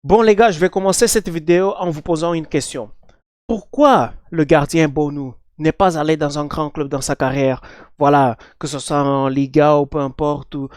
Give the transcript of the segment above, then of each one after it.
Bon les gars, je vais commencer cette vidéo en vous posant une question. Pourquoi le gardien Bonu n'est pas allé dans un grand club dans sa carrière? Voilà, que ce soit en Liga ou peu importe, ou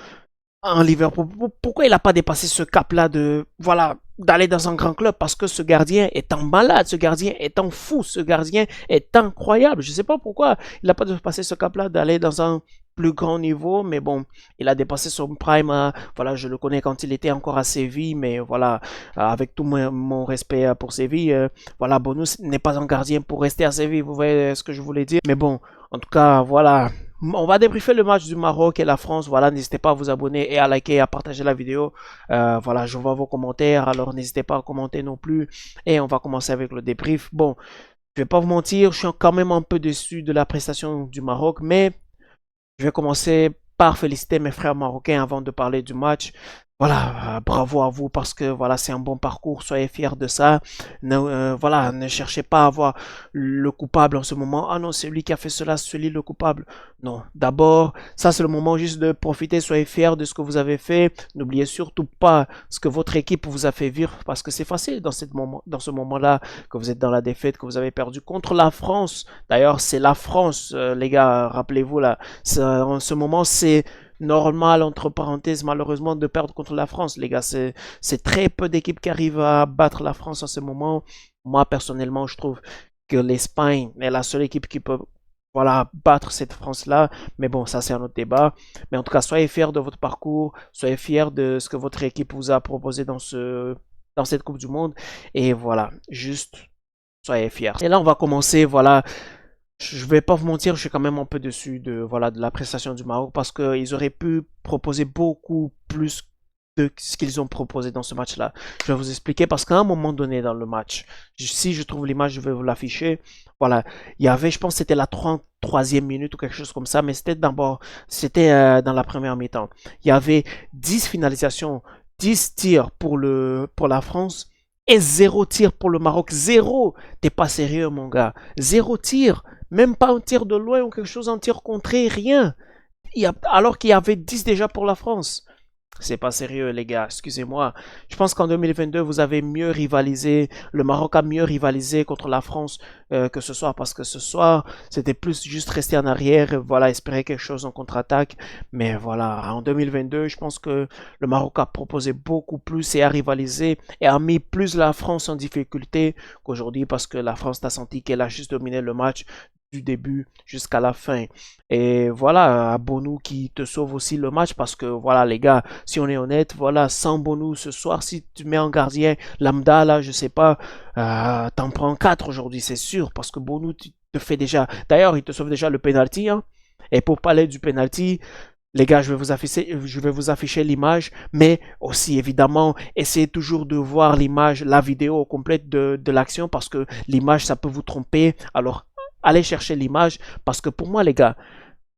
en Liverpool. Pourquoi il n'a pas dépassé ce cap-là de, voilà, d'aller dans un grand club? Parce que ce gardien est en malade, ce gardien est en fou, ce gardien est incroyable. Je ne sais pas pourquoi il n'a pas dépassé ce cap-là d'aller dans un plus grand niveau, mais bon, il a dépassé son prime. Voilà, je le connais quand il était encore à Séville, mais voilà, avec tout mon respect pour Séville, voilà, Bonus n'est pas un gardien pour rester à Séville. Vous voyez ce que je voulais dire? Mais bon, en tout cas, voilà. On va débriefer le match du Maroc et la France. Voilà, n'hésitez pas à vous abonner et à liker et à partager la vidéo. Voilà, je vois vos commentaires, alors n'hésitez pas à commenter non plus. Et on va commencer avec le débrief. Bon, je vais pas vous mentir, je suis quand même un peu déçu de la prestation du Maroc, mais je vais commencer par féliciter mes frères marocains avant de parler du match. Voilà, bravo à vous parce que voilà, c'est un bon parcours, soyez fiers de ça. Voilà, ne cherchez pas à voir le coupable en ce moment. Ah non, c'est lui qui a fait cela, c'est lui le coupable. Non, d'abord, ça c'est le moment juste de profiter, soyez fiers de ce que vous avez fait. N'oubliez surtout pas ce que votre équipe vous a fait vivre parce que c'est facile dans ce moment-là que vous êtes dans la défaite, que vous avez perdu contre la France. D'ailleurs, c'est la France, les gars, rappelez-vous là. En ce moment, c'est normal, entre parenthèses, malheureusement, de perdre contre la France, les gars. C'est très peu d'équipes qui arrivent à battre la France en ce moment. Moi, personnellement, je trouve que l'Espagne est la seule équipe qui peut voilà, battre cette France-là. Mais bon, ça, c'est un autre débat. Mais en tout cas, soyez fiers de votre parcours. Soyez fiers de ce que votre équipe vous a proposé dans cette Coupe du Monde. Et voilà, juste soyez fiers. Et là, on va commencer, voilà, je vais pas vous mentir, je suis quand même un peu déçu de, voilà, de la prestation du Maroc parce qu'ils auraient pu proposer beaucoup plus de ce qu'ils ont proposé dans ce match-là. Je vais vous expliquer parce qu'à un moment donné dans le match, si je trouve l'image, je vais vous l'afficher. Voilà, il y avait, je pense que c'était la 33e minute ou quelque chose comme ça, mais c'était d'abord, c'était dans la première mi-temps. Il y avait 10 finalisations, 10 tirs pour la France et zéro tir pour le Maroc. Zéro. T'es pas sérieux, mon gars. Zéro tir. Même pas un tir de loin ou quelque chose, un tir contré, rien. Alors qu'il y avait 10 déjà pour la France. C'est pas sérieux, les gars, excusez-moi. Je pense qu'en 2022, vous avez mieux rivalisé. Le Maroc a mieux rivalisé contre la France que ce soir. Parce que ce soir, c'était plus juste rester en arrière. Voilà, espérer quelque chose en contre-attaque. Mais voilà, en 2022, je pense que le Maroc a proposé beaucoup plus et a rivalisé. Et a mis plus la France en difficulté qu'aujourd'hui. Parce que la France a senti qu'elle a juste dominé le match du début jusqu'à la fin. Et voilà, Bonou qui te sauve aussi le match parce que voilà les gars, si on est honnête, voilà, sans Bonou ce soir, si tu mets un gardien lambda là, je sais pas, t'en prends 4 aujourd'hui, c'est sûr, parce que Bonou te fait déjà, d'ailleurs il te sauve déjà le penalty, hein. Et pour parler du penalty, les gars, je vais vous afficher l'image, mais aussi évidemment, essayez toujours de voir l'image, la vidéo complète de l'action parce que l'image, ça peut vous tromper. Alors, allez chercher l'image parce que pour moi, les gars,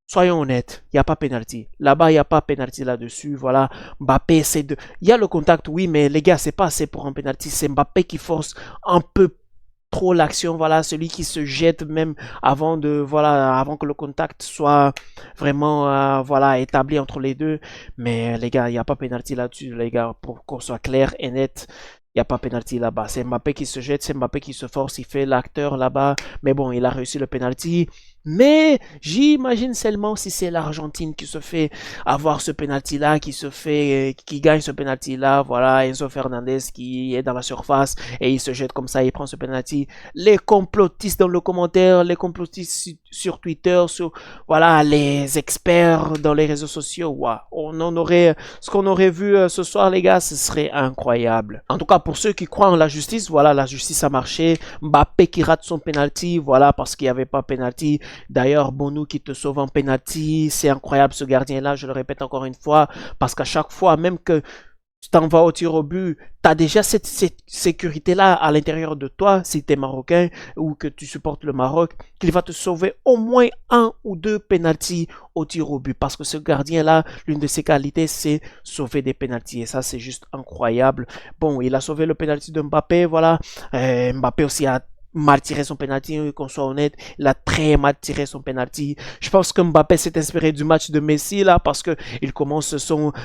soyons honnêtes, il n'y a pas penalty. Là-bas, il n'y a pas penalty là-dessus. Voilà, Mbappé essaie de. Il y a le contact, oui, mais les gars, c'est pas assez pour un penalty. C'est Mbappé qui force un peu trop l'action, voilà, celui qui se jette même avant de, voilà, avant que le contact soit vraiment, voilà, établi entre les deux. Mais les gars, il n'y a pas penalty là-dessus, les gars, pour qu'on soit clair et net. Il n'y a pas penalty là-bas. C'est Mbappé qui se jette, c'est Mbappé qui se force, il fait l'acteur là-bas. Mais bon, il a réussi le penalty. Mais j'imagine seulement si c'est l'Argentine qui se fait avoir ce penalty-là, qui gagne ce penalty-là. Voilà, Enzo Fernandez qui est dans la surface et il se jette comme ça, il prend ce penalty. Les complotistes dans le commentaire, les complotistes sur Twitter, voilà, les experts dans les réseaux sociaux. Wow, ce qu'on aurait vu ce soir, les gars, ce serait incroyable. En tout cas, pour ceux qui croient en la justice, voilà, la justice a marché. Mbappé qui rate son penalty, voilà, parce qu'il n'y avait pas penalty. D'ailleurs, Bonou qui te sauve en penalty, c'est incroyable ce gardien-là, je le répète encore une fois, parce qu'à chaque fois, même que tu t'en vas au tir au but, tu as déjà cette sécurité-là à l'intérieur de toi, si tu es marocain ou que tu supportes le Maroc, qu'il va te sauver au moins un ou deux penalties au tir au but. Parce que ce gardien-là, l'une de ses qualités, c'est sauver des penalties. Et ça, c'est juste incroyable. Bon, il a sauvé le penalty de Mbappé, voilà. Mbappé aussi a mal tiré son penalty, qu'on soit honnête, il a très mal tiré son penalty. Je pense que Mbappé s'est inspiré du match de Messi là parce que il commence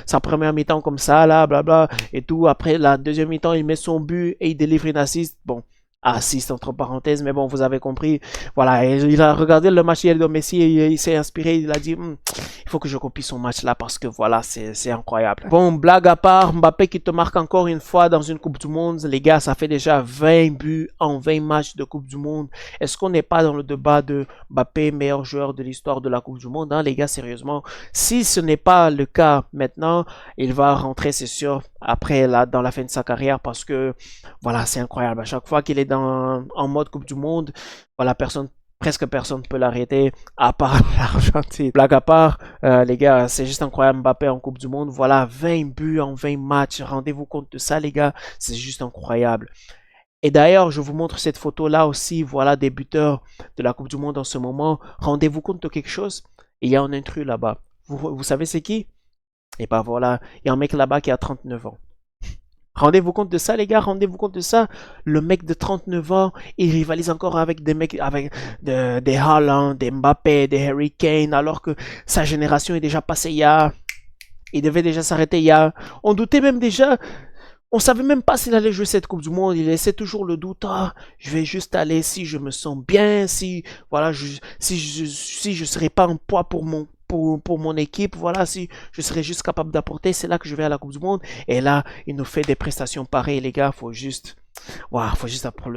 sa première mi-temps comme ça là, blabla et tout. Après la deuxième mi-temps, il met son but et il délivre une assist. Bon, assist entre parenthèses, mais bon, vous avez compris. Voilà, il a regardé le match hier de Messi et il s'est inspiré. Il a dit, il faut que je copie son match là parce que voilà, c'est incroyable. Bon, blague à part, Mbappé qui te marque encore une fois dans une Coupe du Monde. Les gars, ça fait déjà 20 buts en 20 matchs de Coupe du Monde. Est-ce qu'on n'est pas dans le débat de Mbappé, meilleur joueur de l'histoire de la Coupe du Monde, hein, les gars, sérieusement? Si ce n'est pas le cas maintenant, il va rentrer, c'est sûr, après là, dans la fin de sa carrière parce que voilà, c'est incroyable. À chaque fois qu'il est en mode Coupe du Monde, voilà, presque personne ne peut l'arrêter, à part l'Argentine. Blague à part, les gars, c'est juste incroyable. Mbappé en Coupe du Monde, voilà, 20 buts en 20 matchs. Rendez-vous compte de ça, les gars, c'est juste incroyable. Et d'ailleurs, je vous montre cette photo-là aussi, voilà, des buteurs de la Coupe du Monde en ce moment. Rendez-vous compte de quelque chose, il y a un intrus là-bas. Vous savez c'est qui? Et ben voilà, il y a un mec là-bas qui a 39 ans. Rendez-vous compte de ça, les gars, rendez-vous compte de ça. Le mec de 39 ans, il rivalise encore avec des mecs, avec des Haaland, des Mbappé, des Harry Kane, alors que sa génération est déjà passée il devait déjà s'arrêter on doutait même déjà, on savait même pas s'il allait jouer cette Coupe du Monde. Il laissait toujours le doute. Ah, je vais juste aller si je me sens bien, si voilà, si je serai pas un poids pour mon équipe, voilà, si je serais juste capable d'apporter, c'est là que je vais à la Coupe du Monde. Et là, il nous fait des prestations pareilles, les gars. Faut juste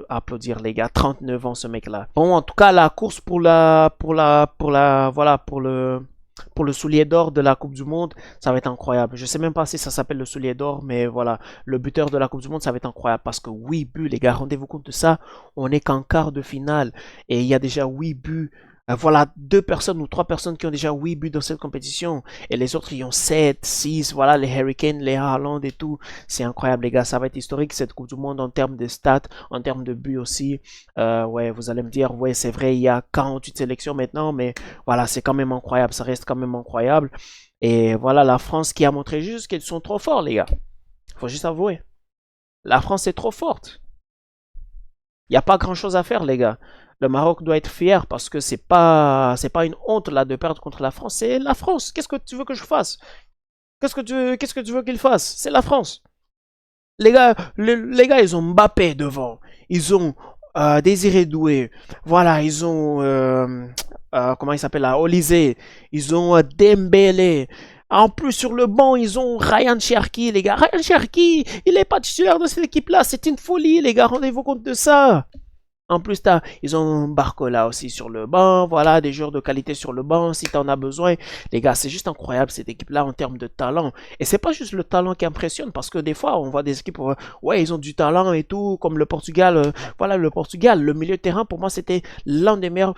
applaudir, les gars. 39 ans, ce mec-là. Bon, en tout cas, la course voilà, pour le soulier d'or de la Coupe du Monde, ça va être incroyable. Je sais même pas si ça s'appelle le soulier d'or, mais voilà, le buteur de la Coupe du Monde, ça va être incroyable parce que 8 buts, les gars, rendez-vous compte de ça, on est qu'en quart de finale et il y a déjà 8 buts. Voilà, 2 personnes ou 3 personnes qui ont déjà 8 buts dans cette compétition et les autres, ils ont 7, 6, voilà, les Hurricanes, les Haaland et tout. C'est incroyable, les gars, ça va être historique cette Coupe du Monde en termes de stats, en termes de buts aussi. Ouais, vous allez me dire, ouais, c'est vrai, il y a 48 sélections maintenant, mais voilà, c'est quand même incroyable, ça reste quand même incroyable. Et voilà, la France qui a montré juste qu'ils sont trop forts, les gars. Faut juste avouer. La France est trop forte. Il n'y a pas grand chose à faire, les gars. Le Maroc doit être fier parce que c'est pas une honte là de perdre contre la France. C'est la France. Qu'est-ce que tu veux que je fasse? Qu'est-ce que tu veux qu'il fasse? C'est la France. Les gars, ils ont Mbappé devant. Ils ont Désiré Doué. Voilà, ils ont comment il s'appelle là? Olysée. Ils ont Dembélé. En plus, sur le banc, ils ont Ryan Cherki, les gars. Ryan Cherki, il n'est pas titulaire de cette équipe-là. C'est une folie, les gars. Rendez-vous compte de ça. En plus, ils ont Barcola aussi sur le banc. Voilà, des joueurs de qualité sur le banc si tu en as besoin. Les gars, c'est juste incroyable cette équipe-là en termes de talent. Et c'est pas juste le talent qui impressionne parce que des fois, on voit des équipes, ouais, ils ont du talent et tout, comme le Portugal. Voilà, le Portugal, le milieu de terrain, pour moi, c'était l'un des meilleurs,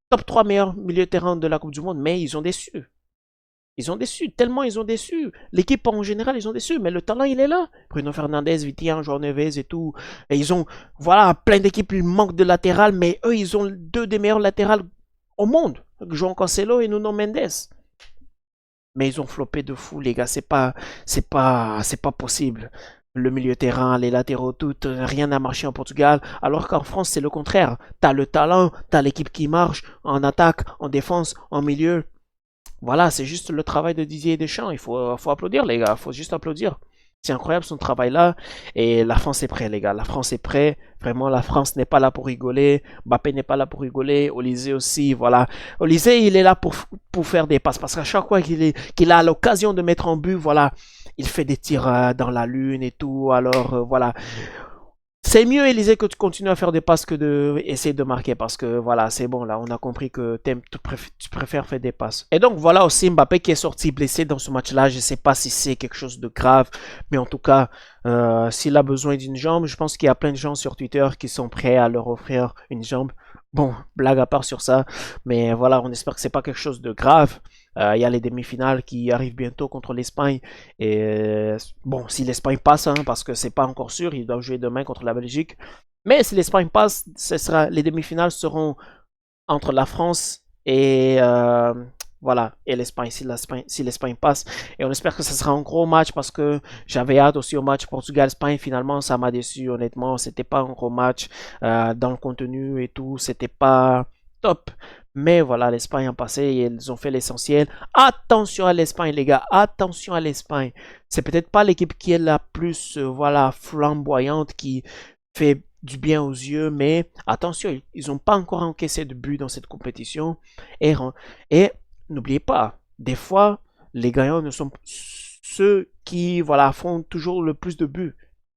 top 3 meilleurs milieux de terrain de la Coupe du Monde, mais ils ont déçu. Ils ont déçu, tellement ils ont déçu. L'équipe en général, ils ont déçu, mais le talent, il est là. Bruno Fernandes, Vitinha, João Neves et tout. Et ils ont, voilà, plein d'équipes, ils manquent de latéral, mais eux, ils ont 2 des meilleurs latérales au monde. João Cancelo et Nuno Mendes. Mais ils ont floppé de fou, les gars. C'est pas possible. Le milieu terrain, les latéraux, tout, rien n'a marché en Portugal. Alors qu'en France, c'est le contraire. T'as le talent, t'as l'équipe qui marche en attaque, en défense, en milieu. Voilà, c'est juste le travail de Didier Deschamps. Il faut applaudir, les gars. Il faut juste applaudir. C'est incroyable son travail là. Et la France est prête, les gars. La France est prête. Vraiment, la France n'est pas là pour rigoler. Mbappé n'est pas là pour rigoler. Olysée aussi, voilà. Olysée, il est là pour faire des passes. Parce qu'à chaque fois qu'il a l'occasion de mettre en but, voilà, il fait des tirs dans la lune et tout. Alors, voilà. C'est mieux, Élisée, que tu continues à faire des passes que d'essayer de marquer. Parce que voilà, c'est bon, là, on a compris que tu préfères faire des passes. Et donc, voilà aussi Mbappé qui est sorti blessé dans ce match-là. Je ne sais pas si c'est quelque chose de grave. Mais en tout cas, s'il a besoin d'une jambe, je pense qu'il y a plein de gens sur Twitter qui sont prêts à leur offrir une jambe. Bon, blague à part sur ça. Mais voilà, on espère que c'est pas quelque chose de grave. Il y a les demi-finales qui arrivent bientôt contre l'Espagne. Et bon, si l'Espagne passe, hein, parce que c'est pas encore sûr, ils doivent jouer demain contre la Belgique. Mais si l'Espagne passe, les demi-finales seront entre la France et Voilà, et l'Espagne, si l'Espagne passe. Et on espère que ce sera un gros match parce que j'avais hâte aussi au match Portugal-Espagne. Finalement, ça m'a déçu, honnêtement. C'était pas un gros match dans le contenu et tout. C'était pas top. Mais voilà, l'Espagne a passé et ils ont fait l'essentiel. Attention à l'Espagne, les gars. Attention à l'Espagne. C'est peut-être pas l'équipe qui est la plus voilà, flamboyante, qui fait du bien aux yeux, mais attention, ils n'ont pas encore encaissé de but dans cette compétition. Et, et n'oubliez pas, des fois, les gagnants ne sont ceux qui voilà, font toujours le plus de buts.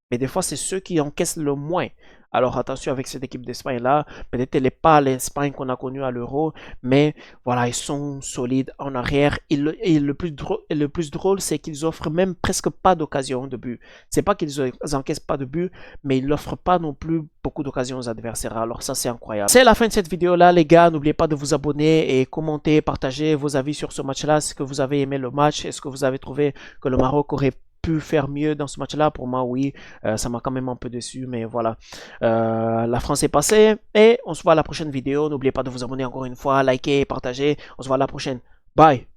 Mais des fois, c'est ceux qui encaissent le moins. Alors attention avec cette équipe d'Espagne-là. Peut-être elle n'est pas l'Espagne qu'on a connue à l'Euro, mais voilà, ils sont solides en arrière. Et le plus drôle, c'est qu'ils offrent même presque pas d'occasion de but. C'est pas qu'ils encaissent pas de but, mais ils n'offrent pas non plus beaucoup d'occasions aux adversaires. Alors ça, c'est incroyable. C'est la fin de cette vidéo-là, les gars. N'oubliez pas de vous abonner et commenter, partager vos avis sur ce match-là. Est-ce que vous avez aimé le match? Est-ce que vous avez trouvé que le Maroc aurait pu faire mieux dans ce match-là? Pour moi, oui. Ça m'a quand même un peu déçu, mais voilà. La France est passée et on se voit à la prochaine vidéo. N'oubliez pas de vous abonner encore une fois, liker, partager. On se voit à la prochaine. Bye!